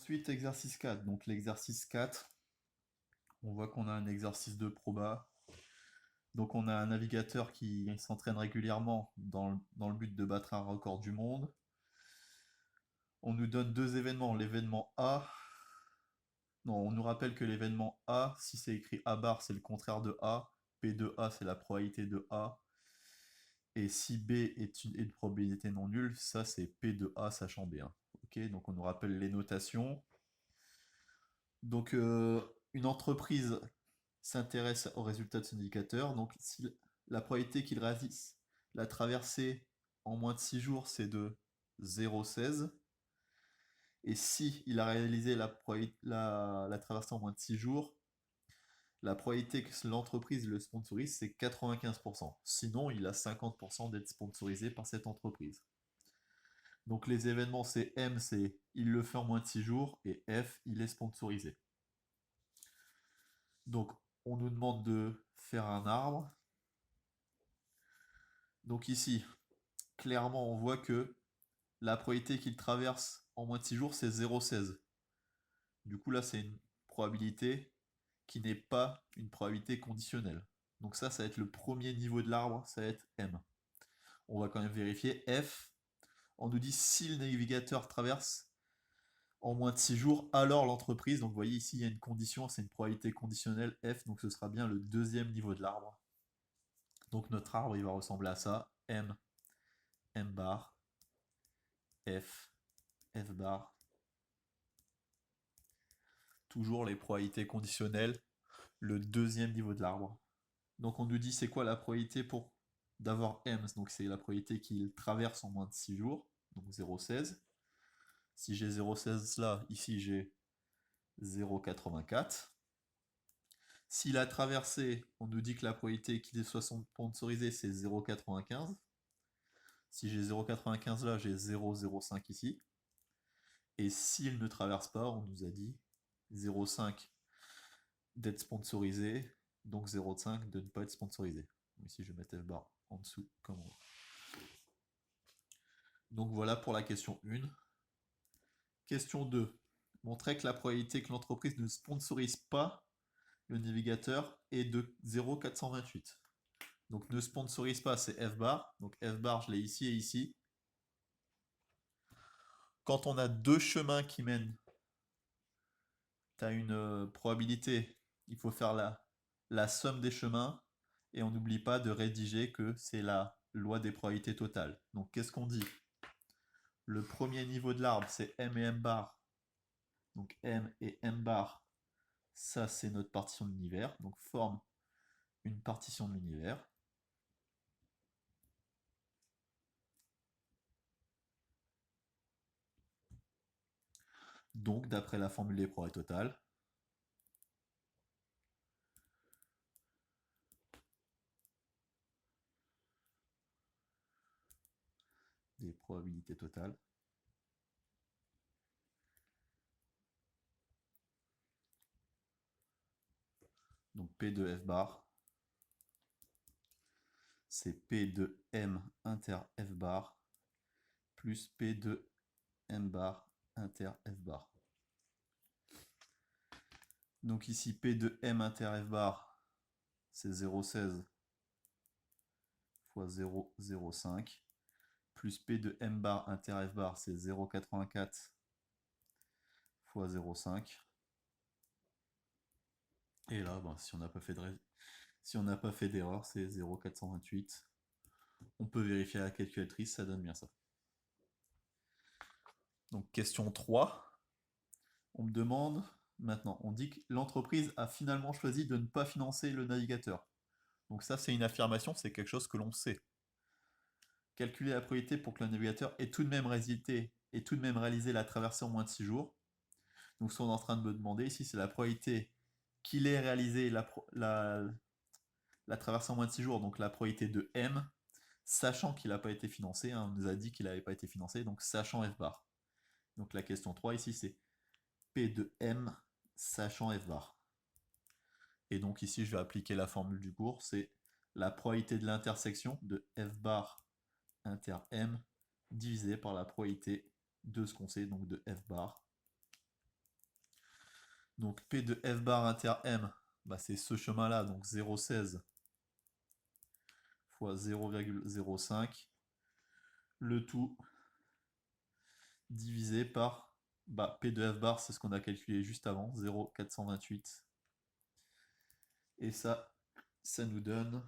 Ensuite, exercice 4. Donc l'exercice 4, on voit qu'on a un exercice de proba. Donc on a un navigateur qui s'entraîne régulièrement dans le but de battre un record du monde. On nous donne deux événements. L'événement A, non, on nous rappelle que l'événement A, si c'est écrit A bar, c'est le contraire de A. P de A, c'est la probabilité de A. Et si B est une probabilité non nulle, ça c'est P de A sachant B1. Ok, donc on nous rappelle les notations. Donc une entreprise s'intéresse aux résultats de son indicateur. Donc si la probabilité qu'il réalise la traversée en moins de 6 jours, c'est de 0,16. Et si il a réalisé la traversée en moins de 6 jours, la probabilité que l'entreprise le sponsorise, c'est 95%. Sinon, il a 50% d'être sponsorisé par cette entreprise. Donc les événements, c'est M, c'est il le fait en moins de 6 jours, et F, il est sponsorisé. Donc on nous demande de faire un arbre. Donc ici, clairement, on voit que la probabilité qu'il traverse en moins de 6 jours, c'est 0,16. Du coup, là, c'est une probabilité qui n'est pas une probabilité conditionnelle. Donc ça va être le premier niveau de l'arbre, ça va être M. On va quand même vérifier. F, on nous dit si le navigateur traverse en moins de 6 jours, alors l'entreprise, donc vous voyez ici, il y a une condition, c'est une probabilité conditionnelle F, donc ce sera bien le deuxième niveau de l'arbre. Donc notre arbre, il va ressembler à ça. M, M bar, F, F bar. Toujours les probabilités conditionnelles, le deuxième niveau de l'arbre. Donc on nous dit c'est quoi la probabilité pour d'avoir M, donc c'est la probabilité qu'il traverse en moins de 6 jours, donc 0,16. Si j'ai 0,16 là, ici j'ai 0,84. S'il a traversé, on nous dit que la probabilité qu'il soit sponsorisé, c'est 0,95. Si j'ai 0,95 là, j'ai 0,05 ici. Et s'il ne traverse pas, on nous a dit 0,5 d'être sponsorisé, donc 0,5 de ne pas être sponsorisé. Ici, je vais mettre F bar en dessous, comme on voit. Donc voilà pour la question 1. Question 2. Montrer que la probabilité que l'entreprise ne sponsorise pas le navigateur est de 0,428. Donc ne sponsorise pas, c'est F bar. Donc F bar, je l'ai ici et ici. Quand on a deux chemins qui mènent, tu as une probabilité. Il faut faire la somme des chemins. Et on n'oublie pas de rédiger que c'est la loi des probabilités totales. Donc qu'est-ce qu'on dit? Le premier niveau de l'arbre, c'est M et M bar. Donc M et M bar, ça c'est notre partition de l'univers. Donc forme une partition de l'univers. Donc d'après la formule des probabilités totales, des probabilités totales, donc P de F bar, c'est P de M inter F bar plus P de M bar inter F bar. Donc ici P de M inter F bar, c'est 0,16 fois 0,05 plus P de M bar inter F bar, c'est 0,84 fois 0,5. Et là, ben, si on n'a pas fait d'erreur, c'est 0,428. On peut vérifier à la calculatrice, ça donne bien ça. Donc question 3, on me demande, maintenant, on dit que l'entreprise a finalement choisi de ne pas financer le navigateur. Donc ça, c'est une affirmation, c'est quelque chose que l'on sait. Calculer la probabilité pour que le navigateur ait tout de même réalisé la traversée en moins de 6 jours. Donc ce qu'on est en train de me demander ici, c'est la probabilité qu'il ait réalisé la traversée en moins de 6 jours, donc la probabilité de M, sachant qu'il n'a pas été financé, hein, on nous a dit qu'il n'avait pas été financé, donc sachant F bar. Donc la question 3 ici, c'est P de M sachant F bar. Et donc ici, je vais appliquer la formule du cours, c'est la probabilité de l'intersection de F bar inter M divisé par la probabilité de ce qu'on sait, donc de F bar Donc P de F bar inter M, bah, c'est ce chemin-là, donc 0,16 fois 0,05. Le tout divisé par bah, P de F bar, c'est ce qu'on a calculé juste avant, 0,428. Et ça nous donne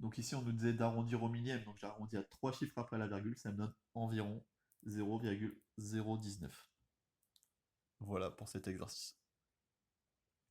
donc ici, on nous disait d'arrondir au millième, donc j'ai arrondi à 3 chiffres après la virgule, ça me donne environ 0,019. Voilà pour cet exercice.